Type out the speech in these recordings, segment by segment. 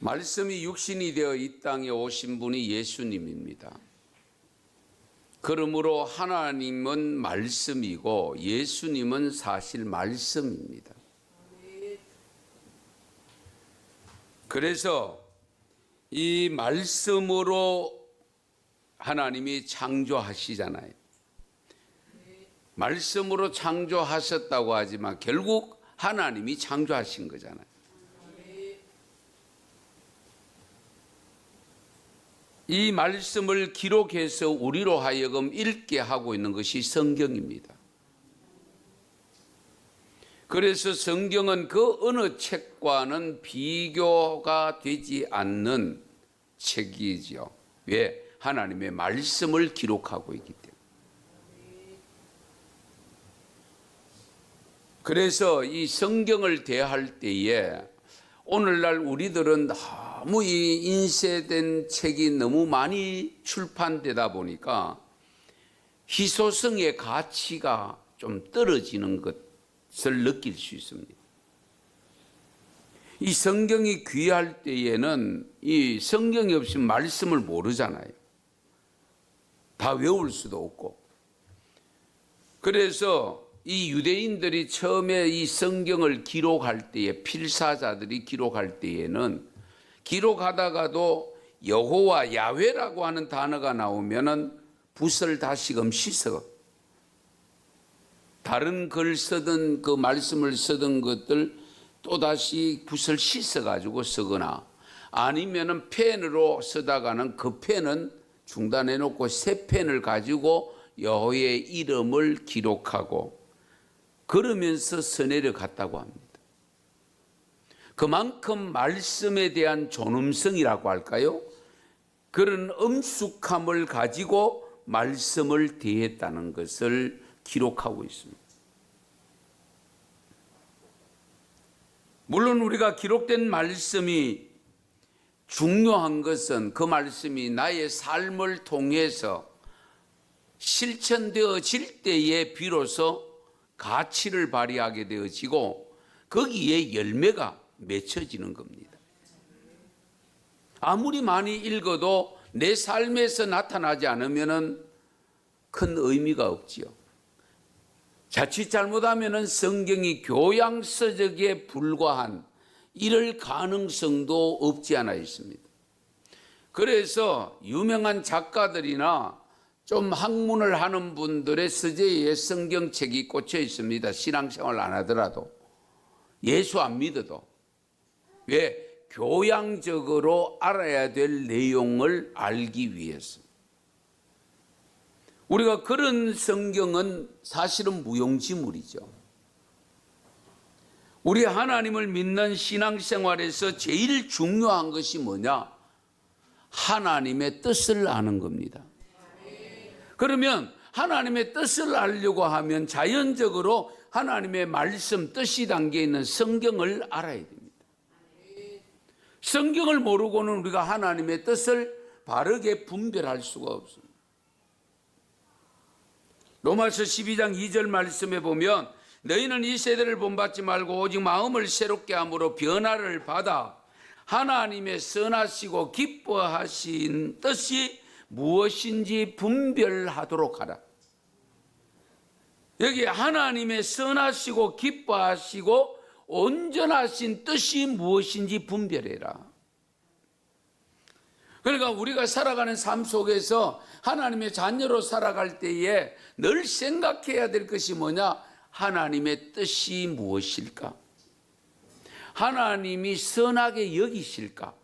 말씀이 육신이 되어 이 땅에 오신 분이 예수님입니다. 그러므로 하나님은 말씀이고 예수님은 사실 말씀입니다. 그래서 이 말씀으로 하나님이 창조하시잖아요. 말씀으로 창조하셨다고 하지만 결국 하나님이 창조하신 거잖아요. 이 말씀을 기록해서 우리로 하여금 읽게 하고 있는 것이 성경입니다. 그래서 성경은 그 어느 책과는 비교가 되지 않는 책이지요. 왜? 하나님의 말씀을 기록하고 있기 때문에. 그래서 이 성경을 대할 때에 오늘날 우리들은 너무 이 인쇄된 책이 너무 많이 출판되다 보니까 희소성의 가치가 좀 떨어지는 것을 느낄 수 있습니다. 이 성경이 귀할 때에는 이 성경이 없으면 말씀을 모르잖아요. 다 외울 수도 없고. 그래서 이 유대인들이 처음에 이 성경을 기록할 때에 필사자들이 기록할 때에는 기록하다가도 여호와 야훼라고 하는 단어가 나오면은 붓을 다시금 씻어 다른 글 쓰던 그 말씀을 쓰던 것들 또다시 붓을 씻어 가지고 쓰거나 아니면은 펜으로 쓰다가는 그 펜은 중단해 놓고 새 펜을 가지고 여호와의 이름을 기록하고 그러면서 써내려 갔다고 합니다. 그만큼 말씀에 대한 존엄성이라고 할까요? 그런 엄숙함을 가지고 말씀을 대했다는 것을 기록하고 있습니다. 물론 우리가 기록된 말씀이 중요한 것은 그 말씀이 나의 삶을 통해서 실천되어질 때에 비로소 가치를 발휘하게 되어지고 거기에 열매가 맺혀지는 겁니다. 아무리 많이 읽어도 내 삶에서 나타나지 않으면 큰 의미가 없지요. 자칫 잘못하면 성경이 교양서적에 불과한 이럴 가능성도 없지 않아 있습니다. 그래서 유명한 작가들이나 좀 학문을 하는 분들의 서재에 성경책이 꽂혀 있습니다. 신앙생활 안 하더라도 예수 안 믿어도. 왜? 교양적으로 알아야 될 내용을 알기 위해서. 우리가 그런 성경은 사실은 무용지물이죠. 우리 하나님을 믿는 신앙생활에서 제일 중요한 것이 뭐냐? 하나님의 뜻을 아는 겁니다. 그러면 하나님의 뜻을 알려고 하면 자연적으로 하나님의 말씀 뜻이 담겨 있는 성경을 알아야 됩니다. 성경을 모르고는 우리가 하나님의 뜻을 바르게 분별할 수가 없습니다. 로마서 12장 2절 말씀에 보면 너희는 이 세대를 본받지 말고 오직 마음을 새롭게 함으로 변화를 받아 하나님의 선하시고 기뻐하신 뜻이 무엇인지 분별하도록 하라. 여기 하나님의 선하시고 기뻐하시고 온전하신 뜻이 무엇인지 분별해라. 그러니까 우리가 살아가는 삶 속에서 하나님의 자녀로 살아갈 때에 늘 생각해야 될 것이 뭐냐? 하나님의 뜻이 무엇일까? 하나님이 선하게 여기실까?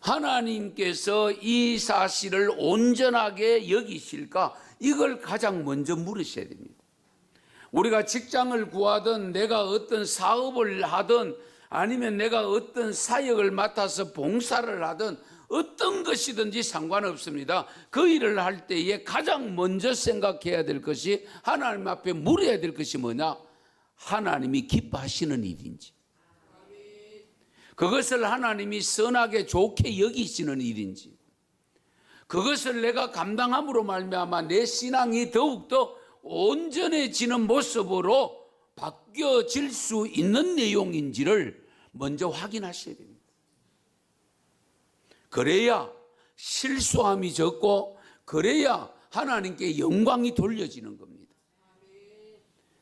하나님께서 이 사실을 온전하게 여기실까? 이걸 가장 먼저 물으셔야 됩니다. 우리가 직장을 구하든 내가 어떤 사업을 하든 아니면 내가 어떤 사역을 맡아서 봉사를 하든 어떤 것이든지 상관없습니다. 그 일을 할 때에 가장 먼저 생각해야 될 것이 하나님 앞에 물어야 될 것이 뭐냐? 하나님이 기뻐하시는 일인지, 그것을 하나님이 선하게 좋게 여기시는 일인지, 그것을 내가 감당함으로 말미암아 내 신앙이 더욱더 온전해지는 모습으로 바뀌어질 수 있는 내용인지를 먼저 확인하셔야 됩니다. 그래야 실수함이 적고 그래야 하나님께 영광이 돌려지는 겁니다.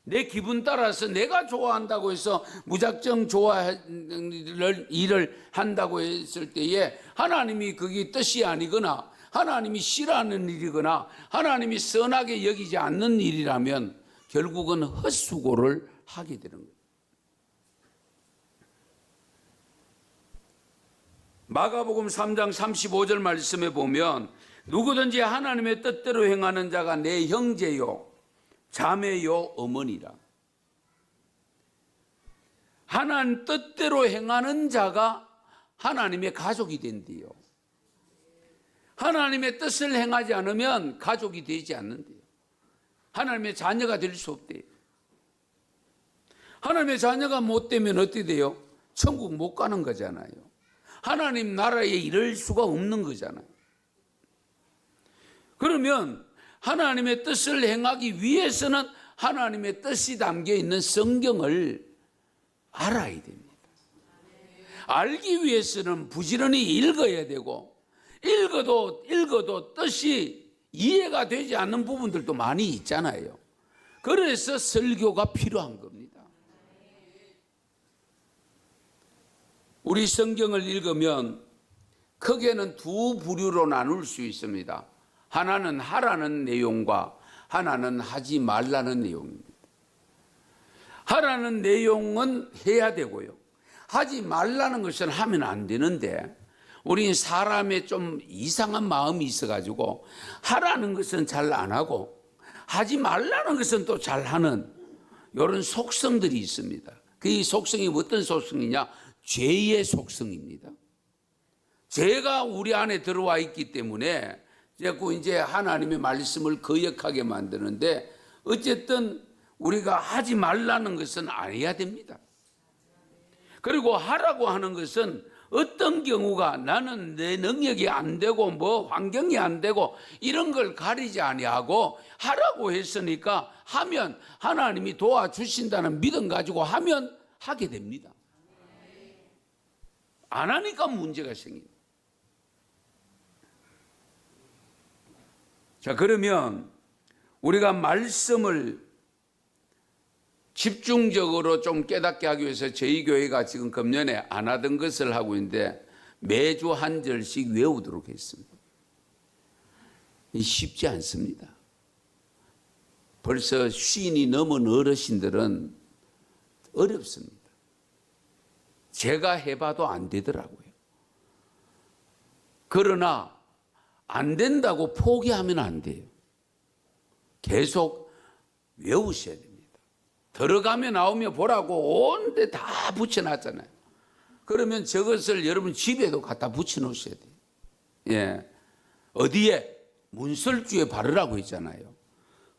내 기분 따라서 내가 좋아한다고 해서 무작정 좋아하는 일을 한다고 했을 때에 하나님이 그게 뜻이 아니거나 하나님이 싫어하는 일이거나 하나님이 선하게 여기지 않는 일이라면 결국은 헛수고를 하게 되는 거예요. 마가복음 3장 35절 말씀에 보면 누구든지 하나님의 뜻대로 행하는 자가 내 형제요 자매요 어머니라. 하나님 뜻대로 행하는 자가 하나님의 가족이 된대요. 하나님의 뜻을 행하지 않으면 가족이 되지 않는데요. 하나님의 자녀가 될 수 없대요. 하나님의 자녀가 못 되면 어떻게 돼요? 천국 못 가는 거잖아요. 하나님 나라에 이를 수가 없는 거잖아요. 그러면 하나님의 뜻을 행하기 위해서는 하나님의 뜻이 담겨 있는 성경을 알아야 됩니다. 알기 위해서는 부지런히 읽어야 되고 읽어도 뜻이 이해가 되지 않는 부분들도 많이 있잖아요. 그래서 설교가 필요한 겁니다. 우리 성경을 읽으면 크게는 두 부류로 나눌 수 있습니다. 하나는 하라는 내용과 하나는 하지 말라는 내용입니다. 하라는 내용은 해야 되고요. 하지 말라는 것은 하면 안 되는데 우리는 사람의 좀 이상한 마음이 있어가지고 하라는 것은 잘 안 하고 하지 말라는 것은 또 잘하는 이런 속성들이 있습니다. 그 속성이 어떤 속성이냐? 죄의 속성입니다. 죄가 우리 안에 들어와 있기 때문에 자꾸 이제 하나님의 말씀을 거역하게 만드는데 어쨌든 우리가 하지 말라는 것은 안 해야 됩니다. 그리고 하라고 하는 것은 어떤 경우가 나는 내 능력이 안 되고 뭐 환경이 안 되고 이런 걸 가리지 아니하고 하라고 했으니까 하면 하나님이 도와주신다는 믿음 가지고 하면 하게 됩니다. 안 하니까 문제가 생깁니다. 자, 그러면 우리가 말씀을 집중적으로 좀 깨닫게 하기 위해서 저희 교회가 지금 금년에 안 하던 것을 하고 있는데 매주 한 절씩 외우도록 했습니다. 쉽지 않습니다. 벌써 쉰이 넘은 어르신들은 어렵습니다. 제가 해봐도 안 되더라고요. 그러나 안 된다고 포기하면 안 돼요. 계속 외우셔야 됩니다. 들어가며 나오며 보라고 온데 다 붙여놨잖아요. 그러면 저것을 여러분 집에도 갖다 붙여놓으셔야 돼요. 예. 어디에? 문설주에 바르라고 했잖아요.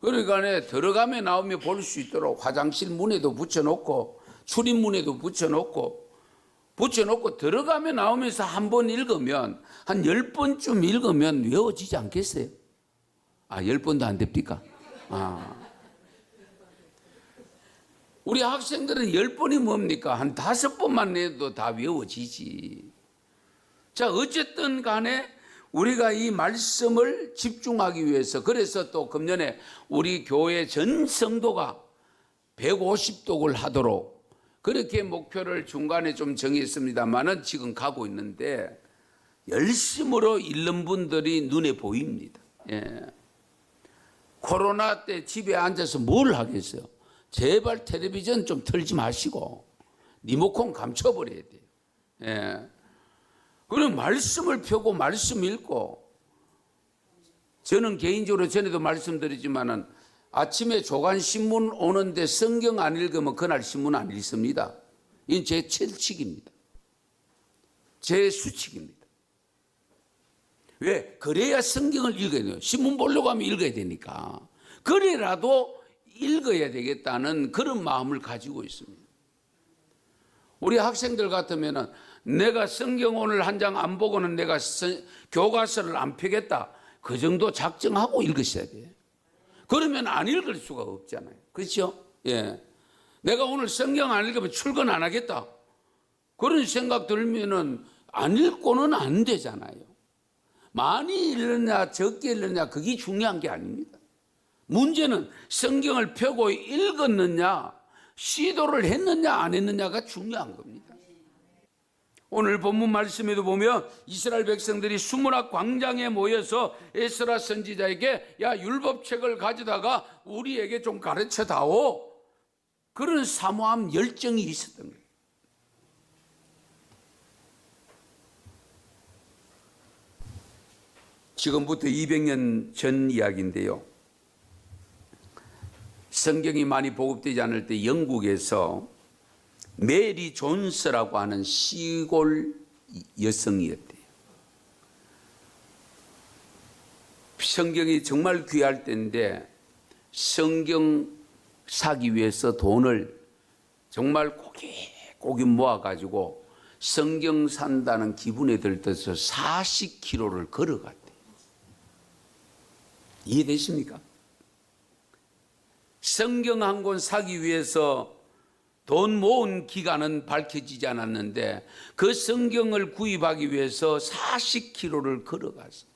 그러니까 들어가며 나오며 볼 수 있도록 화장실 문에도 붙여놓고 출입문에도 붙여놓고 들어가며 나오면서 한 번 읽으면 한 10번쯤 읽으면 외워지지 않겠어요? 10번도 안 됩니까? 우리 학생들은 10번이 뭡니까? 한 5번만 내도 다 외워지지. 자, 어쨌든 간에 우리가 이 말씀을 집중하기 위해서 그래서 또 금년에 우리 교회 전 성도가 150독을 하도록 그렇게 목표를 중간에 좀 정했습니다만은 지금 가고 있는데 열심으로 읽는 분들이 눈에 보입니다. 예. 코로나 때 집에 앉아서 뭘 하겠어요? 제발 텔레비전 좀 틀지 마시고 리모컨 감춰버려야 돼요. 예. 그럼 말씀을 펴고 말씀 읽고 저는 개인적으로 전에도 말씀드리지만은 아침에 조간신문 오는데 성경 안 읽으면 그날 신문 안 읽습니다. 이건 제 철칙입니다. 제 수칙입니다. 왜? 그래야 성경을 읽어야 돼요. 신문 보려고 하면 읽어야 되니까. 그래라도 읽어야 되겠다는 그런 마음을 가지고 있습니다. 우리 학생들 같으면은 내가 성경 오늘 한 장 안 보고는 내가 교과서를 안 펴겠다. 그 정도 작정하고 읽으셔야 돼요. 그러면 안 읽을 수가 없잖아요. 그렇죠? 예. 내가 오늘 성경 안 읽으면 출근 안 하겠다. 그런 생각 들면은 안 읽고는 안 되잖아요. 많이 읽느냐 적게 읽느냐 그게 중요한 게 아닙니다. 문제는 성경을 펴고 읽었느냐 시도를 했느냐 안 했느냐가 중요한 겁니다. 오늘 본문 말씀에도 보면 이스라엘 백성들이 수문학 광장에 모여서 에스라 선지자에게 야 율법책을 가져다가 우리에게 좀 가르쳐 다오, 그런 사모함 열정이 있었던 거예요. 지금부터 200년 전 이야기인데요. 성경이 많이 보급되지 않을 때 영국에서 메리 존스라고 하는 시골 여성이었대요. 성경이 정말 귀할 때인데 성경 사기 위해서 돈을 정말 고기 모아가지고 성경 산다는 기분에 들떠서 40km를 걸어갔대요. 이해되십니까? 성경 한 권 사기 위해서 돈 모은 기간은 밝혀지지 않았는데 그 성경을 구입하기 위해서 40km를 걸어갔어요.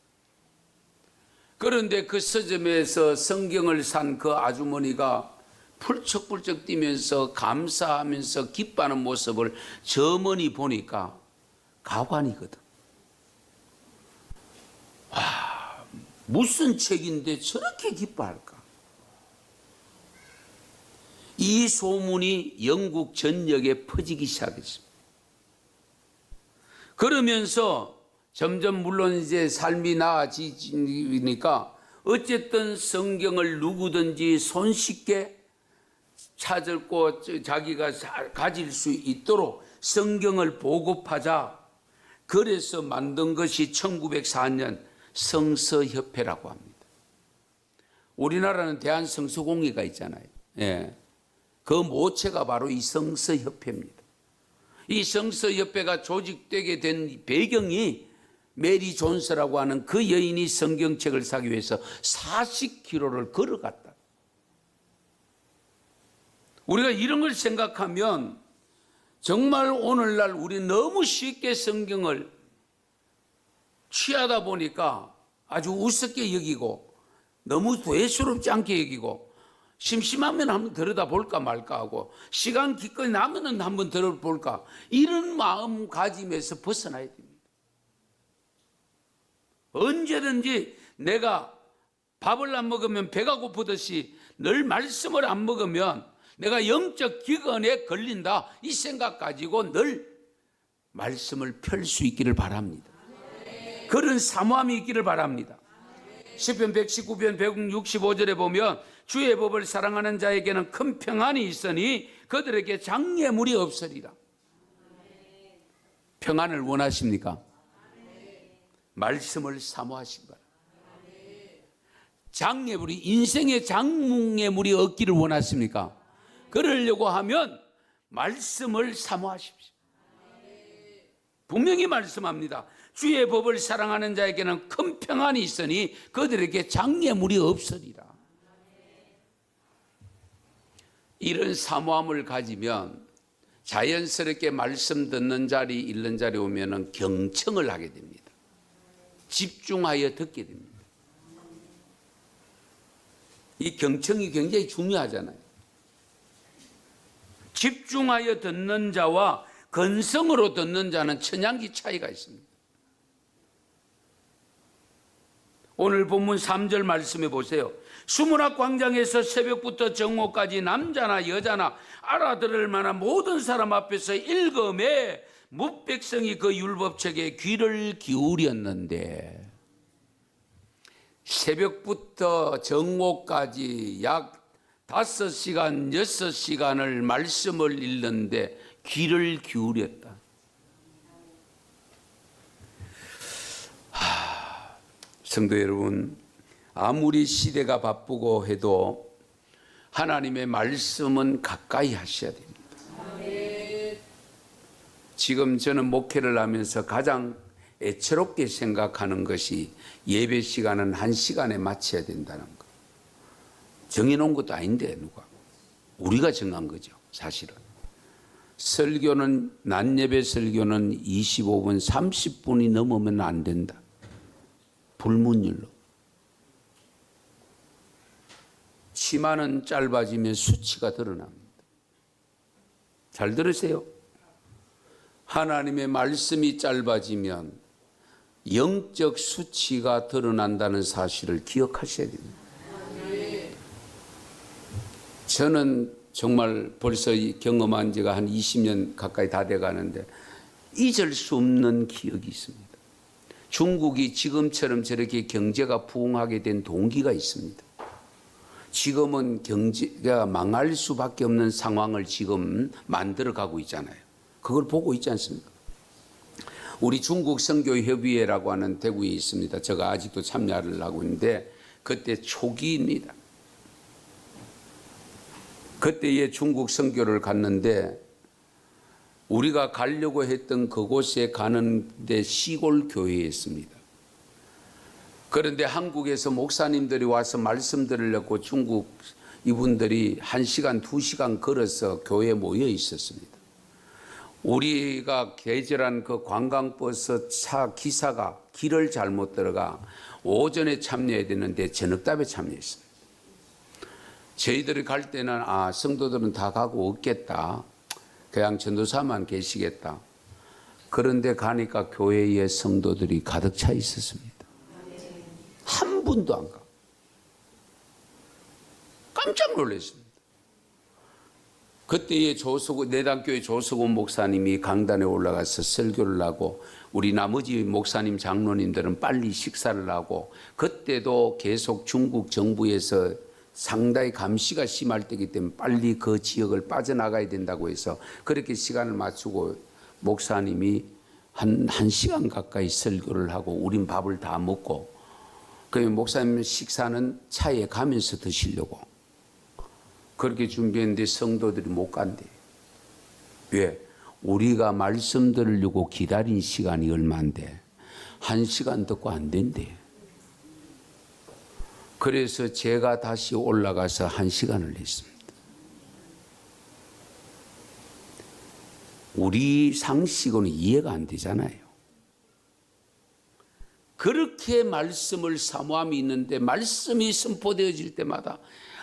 그런데 그 서점에서 성경을 산 그 아주머니가 펄쩍펄쩍 뛰면서 감사하면서 기뻐하는 모습을 저머니 보니까 가관이거든. 무슨 책인데 저렇게 기뻐할까? 이 소문이 영국 전역에 퍼지기 시작했습니다. 그러면서 점점 물론 이제 삶이 나아지니까 어쨌든 성경을 누구든지 손쉽게 찾고 자기가 가질 수 있도록 성경을 보급하자. 그래서 만든 것이 1904년 성서협회라고 합니다. 우리나라는 대한성서공회가 있잖아요. 예. 그 모체가 바로 이 성서협회입니다. 이 성서협회가 조직되게 된 배경이 메리 존스라고 하는 그 여인이 성경책을 사기 위해서 40km를 걸어갔다. 우리가 이런 걸 생각하면 정말 오늘날 우리 너무 쉽게 성경을 취하다 보니까 아주 우습게 여기고 너무 대수롭지 않게 여기고 심심하면 한번 들여다볼까 말까 하고 시간 기꺼이 나면은 한번 들어볼까, 이런 마음가짐에서 벗어나야 됩니다. 언제든지 내가 밥을 안 먹으면 배가 고프듯이 늘 말씀을 안 먹으면 내가 영적 기근에 걸린다, 이 생각 가지고 늘 말씀을 펼 수 있기를 바랍니다. 그런 사모함이 있기를 바랍니다. 시편 119편 165절에 보면 주의 법을 사랑하는 자에게는 큰 평안이 있으니 그들에게 장애물이 없으리라. 평안을 원하십니까? 말씀을 사모하시기 바랍니다. 장애물이, 인생의 장애물이 없기를 원하십니까? 그러려고 하면 말씀을 사모하십시오. 분명히 말씀합니다. 주의 법을 사랑하는 자에게는 큰 평안이 있으니 그들에게 장애물이 없으리라. 이런 사모함을 가지면 자연스럽게 말씀 듣는 자리, 읽는 자리 오면은 경청을 하게 됩니다. 집중하여 듣게 됩니다. 이 경청이 굉장히 중요하잖아요. 집중하여 듣는 자와 건성으로 듣는 자는 천양기 차이가 있습니다. 오늘 본문 3절 말씀해 보세요. 수문학 광장에서 새벽부터 정오까지 남자나 여자나 알아들을 만한 모든 사람 앞에서 읽음에 뭇백성이 그 율법책에 귀를 기울였는데, 새벽부터 정오까지 약 5시간, 6시간을 말씀을 읽는데 귀를 기울였다. 성도 여러분, 아무리 시대가 바쁘고 해도 하나님의 말씀은 가까이 하셔야 됩니다. 지금 저는 목회를 하면서 가장 애처롭게 생각하는 것이 예배 시간은 1시간에 마쳐야 된다는 거. 정해놓은 것도 아닌데 누가. 우리가 정한 거죠, 사실은. 설교는 낮예배 설교는 25분, 30분이 넘으면 안 된다. 불문율로. 치마는 짧아지면 수치가 드러납니다. 잘 들으세요. 하나님의 말씀이 짧아지면 영적 수치가 드러난다는 사실을 기억하셔야 됩니다. 저는 정말 벌써 경험한 지가 한 20년 가까이 다 돼가는데 잊을 수 없는 기억이 있습니다. 중국이 지금처럼 저렇게 경제가 부흥하게 된 동기가 있습니다. 지금은 경제가 망할 수밖에 없는 상황을 지금 만들어가고 있잖아요. 그걸 보고 있지 않습니까? 우리 중국 선교협의회라고 하는 대구에 있습니다. 제가 아직도 참여를 하고 있는데 그때 초기입니다. 그때에 중국 선교를 갔는데 우리가 가려고 했던 그곳에 가는데 시골 교회였습니다. 그런데 한국에서 목사님들이 와서 말씀 들으려고 중국 이분들이 1시간, 2시간 걸어서 교회에 모여 있었습니다. 우리가 계절한 그 관광버스 차 기사가 길을 잘못 들어가 오전에 참여해야 되는데 저녁답에 참여했습니다. 저희들이 갈 때는 성도들은 다 가고 없겠다. 그냥 전도사만 계시겠다. 그런데 가니까 교회에 성도들이 가득 차 있었습니다. 한 분도 안 가. 깜짝 놀랐습니다. 그때에 내당교회 조석원 목사님이 강단에 올라가서 설교를 하고 우리 나머지 목사님 장로님들은 빨리 식사를 하고 그때도 계속 중국 정부에서 상당히 감시가 심할 때이기 때문에 빨리 그 지역을 빠져나가야 된다고 해서 그렇게 시간을 맞추고 목사님이 한 시간 가까이 설교를 하고 우린 밥을 다 먹고 그러면 목사님 식사는 차에 가면서 드시려고 그렇게 준비했는데 성도들이 못 간대. 왜? 우리가 말씀 들으려고 기다린 시간이 얼마인데 1시간 듣고 안 된대. 그래서 제가 다시 올라가서 1시간을 했습니다. 우리 상식으로는 이해가 안 되잖아요. 그렇게 말씀을 사모함이 있는데 말씀이 선포되어질 때마다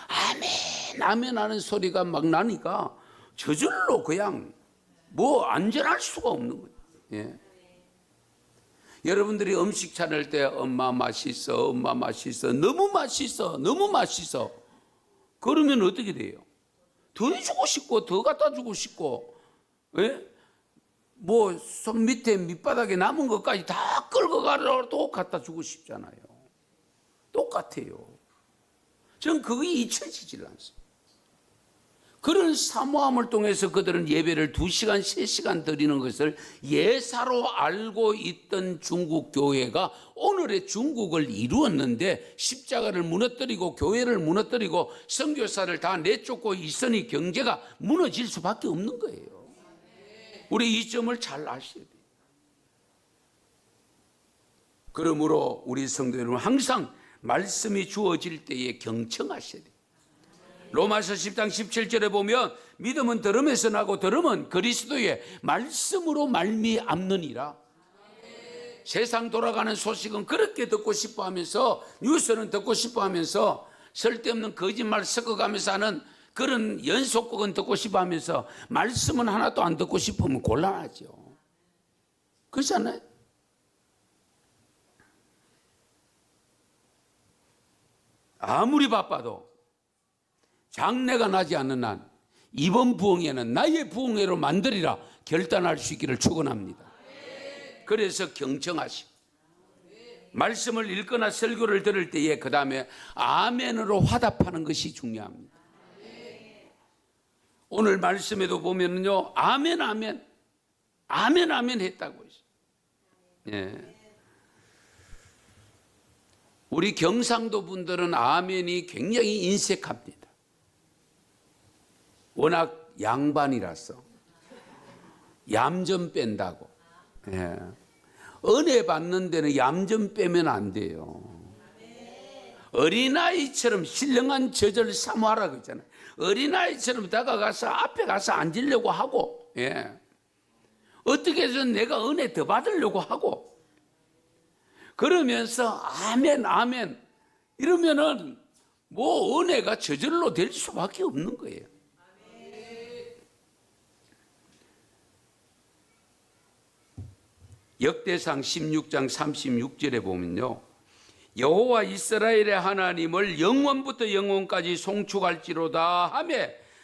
아멘 아멘 하는 소리가 막 나니까 저절로 그냥 안전할 수가 없는 거예요. 예. 여러분들이 음식 차릴 때 엄마 맛있어, 엄마 맛있어, 너무 맛있어, 너무 맛있어. 그러면 어떻게 돼요? 더 해주고 싶고 더 갖다 주고 싶고, 예? 손 밑에 밑바닥에 남은 것까지 다 끌고 가려고 갖다 주고 싶잖아요. 똑같아요. 전 그게 잊혀지질 않습니다. 그런 사모함을 통해서 그들은 예배를 2시간, 3시간 드리는 것을 예사로 알고 있던 중국 교회가 오늘의 중국을 이루었는데 십자가를 무너뜨리고 교회를 무너뜨리고 선교사를 다 내쫓고 있으니 경제가 무너질 수밖에 없는 거예요. 우리 이 점을 잘 아셔야 돼요. 그러므로 우리 성도 여러분 항상 말씀이 주어질 때에 경청하셔야 돼요. 로마서 10장 17절에 보면 믿음은 들음에서 나고 들음은 그리스도의 말씀으로 말미암느니라. 세상 돌아가는 소식은 그렇게 듣고 싶어하면서 뉴스는 듣고 싶어하면서 쓸데없는 거짓말 섞어가면서 하는 그런 연속극은 듣고 싶어하면서 말씀은 하나도 안 듣고 싶으면 곤란하죠. 그렇지 않나요? 아무리 바빠도 장래가 나지 않는 한 이번 부흥회는 나의 부흥회로 만들이라 결단할 수 있기를 축원합니다. 그래서 경청하시고 말씀을 읽거나 설교를 들을 때에 그 다음에 아멘으로 화답하는 것이 중요합니다. 오늘 말씀에도 보면요 아멘 아멘 아멘 아멘 했다고 했어요. 예. 우리 경상도 분들은 아멘이 굉장히 인색합니다. 워낙 양반이라서 얌전 뺀다고. 예. 은혜 받는 데는 얌전 빼면 안 돼요. 어린아이처럼 신령한 저절 사모하라고 했잖아요. 어린아이처럼 다가가서 앞에 가서 앉으려고 하고 예. 어떻게 해서 내가 은혜 더 받으려고 하고, 그러면서 아멘 아멘 이러면은 뭐 은혜가 저절로 될 수밖에 없는 거예요. 역대상 16장 36절에 보면요, 여호와 이스라엘의 하나님을 영원부터 영원까지 송축할지로다 하며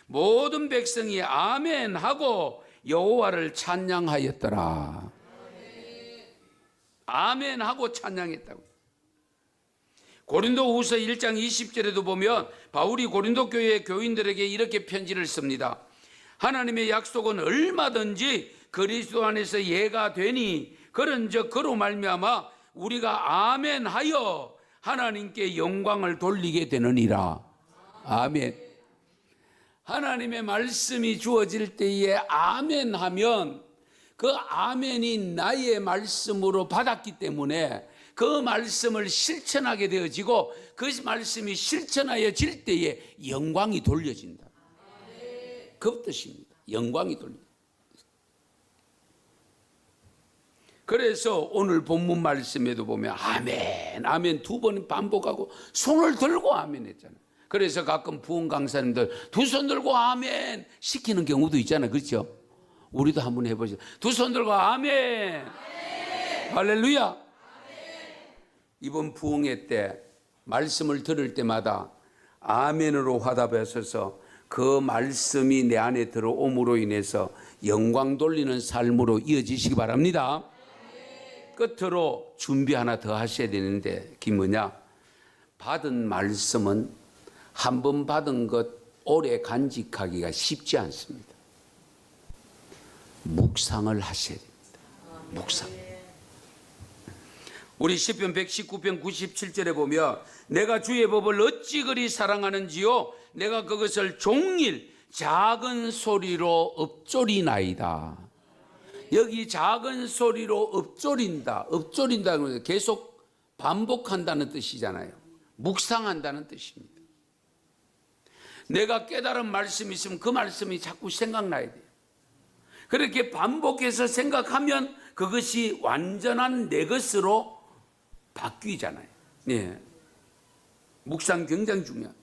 모든 백성이 아멘 하고 여호와를 찬양하였더라. 아멘 하고 찬양했다고. 고린도후서 1장 20절에도 보면 바울이 고린도 교회 교인들에게 이렇게 편지를 씁니다. 하나님의 약속은 얼마든지 그리스도 안에서 예가 되니 그런즉 그로 말미암아 우리가 아멘하여 하나님께 영광을 돌리게 되느니라. 아멘. 하나님의 말씀이 주어질 때에 아멘하면 그 아멘이 나의 말씀으로 받았기 때문에 그 말씀을 실천하게 되어지고 그 말씀이 실천하여질 때에 영광이 돌려진다. 그 뜻입니다. 영광이 돌린다. 그래서 오늘 본문 말씀에도 보면 아멘 아멘 두 번 반복하고 손을 들고 아멘 했잖아요. 그래서 가끔 부흥 강사님들 두 손 들고 아멘 시키는 경우도 있잖아요. 그렇죠? 우리도 한번 해보죠. 두 손 들고 아멘, 아멘. 할렐루야. 아멘. 이번 부흥회 때 말씀을 들을 때마다 아멘으로 화답하셔서 그 말씀이 내 안에 들어옴으로 인해서 영광 돌리는 삶으로 이어지시기 바랍니다. 끝으로 준비 하나 더 하셔야 되는데 그게 뭐냐? 받은 말씀은 한 번 받은 것 오래 간직하기가 쉽지 않습니다. 묵상을 하셔야 됩니다. 묵상. 우리 시편 119편 97절에 보면 내가 주의 법을 어찌 그리 사랑하는지요 내가 그것을 종일 작은 소리로 읊조리나이다. 여기 작은 소리로 읊조린다는 것은 계속 반복한다는 뜻이잖아요. 묵상한다는 뜻입니다. 내가 깨달은 말씀이 있으면 그 말씀이 자꾸 생각나야 돼요. 그렇게 반복해서 생각하면 그것이 완전한 내 것으로 바뀌잖아요. 예. 묵상 굉장히 중요합니다.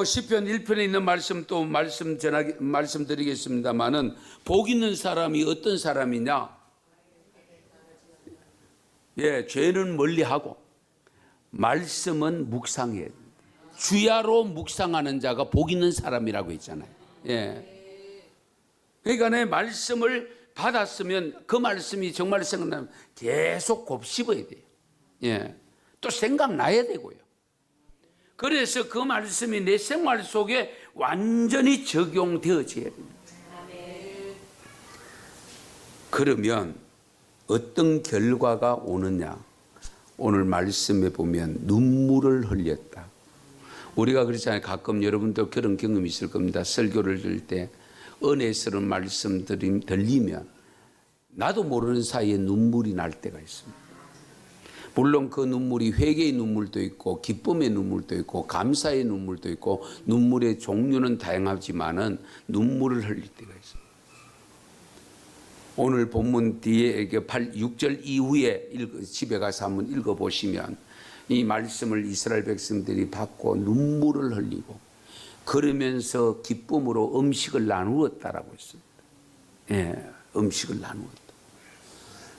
시편 1편에 있는 말씀 또 말씀드리겠습니다만은 복 있는 사람이 어떤 사람이냐? 예, 죄는 멀리하고 말씀은 묵상해야 됩니다. 주야로 묵상하는 자가 복 있는 사람이라고 했잖아요. 예. 그러니까 내 말씀을 받았으면 그 말씀이 정말 생각나면 계속 곱씹어야 돼요. 예. 또 생각나야 되고요. 그래서 그 말씀이 내 생활 속에 완전히 적용되어져야 됩니다. 그러면 어떤 결과가 오느냐? 오늘 말씀에 보면 눈물을 흘렸다. 우리가 그렇잖아요. 가끔 여러분도 그런 경험이 있을 겁니다. 설교를 들을 때 은혜스러운 말씀 들리면 나도 모르는 사이에 눈물이 날 때가 있습니다. 물론 그 눈물이 회개의 눈물도 있고 기쁨의 눈물도 있고 감사의 눈물도 있고 눈물의 종류는 다양하지만은 눈물을 흘릴 때가 있습니다. 오늘 본문 뒤에 6절 이후에 집에 가서 한번 읽어보시면 이 말씀을 이스라엘 백성들이 받고 눈물을 흘리고 그러면서 기쁨으로 음식을 나누었다라고 했습니다. 예, 음식을 나누었다.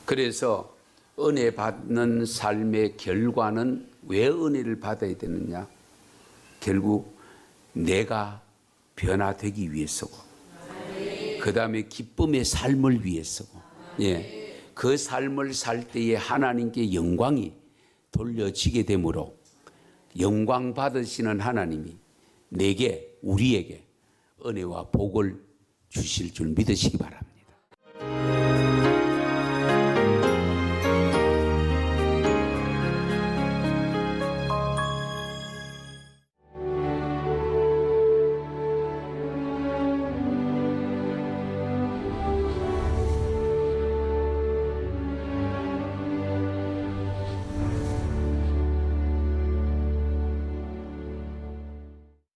그래서 은혜 받는 삶의 결과는 왜 은혜를 받아야 되느냐? 결국 내가 변화되기 위해서고 그 다음에 기쁨의 삶을 위해서고 예, 그 삶을 살 때에 하나님께 영광이 돌려지게 되므로 영광 받으시는 하나님이 내게 우리에게 은혜와 복을 주실 줄 믿으시기 바랍니다.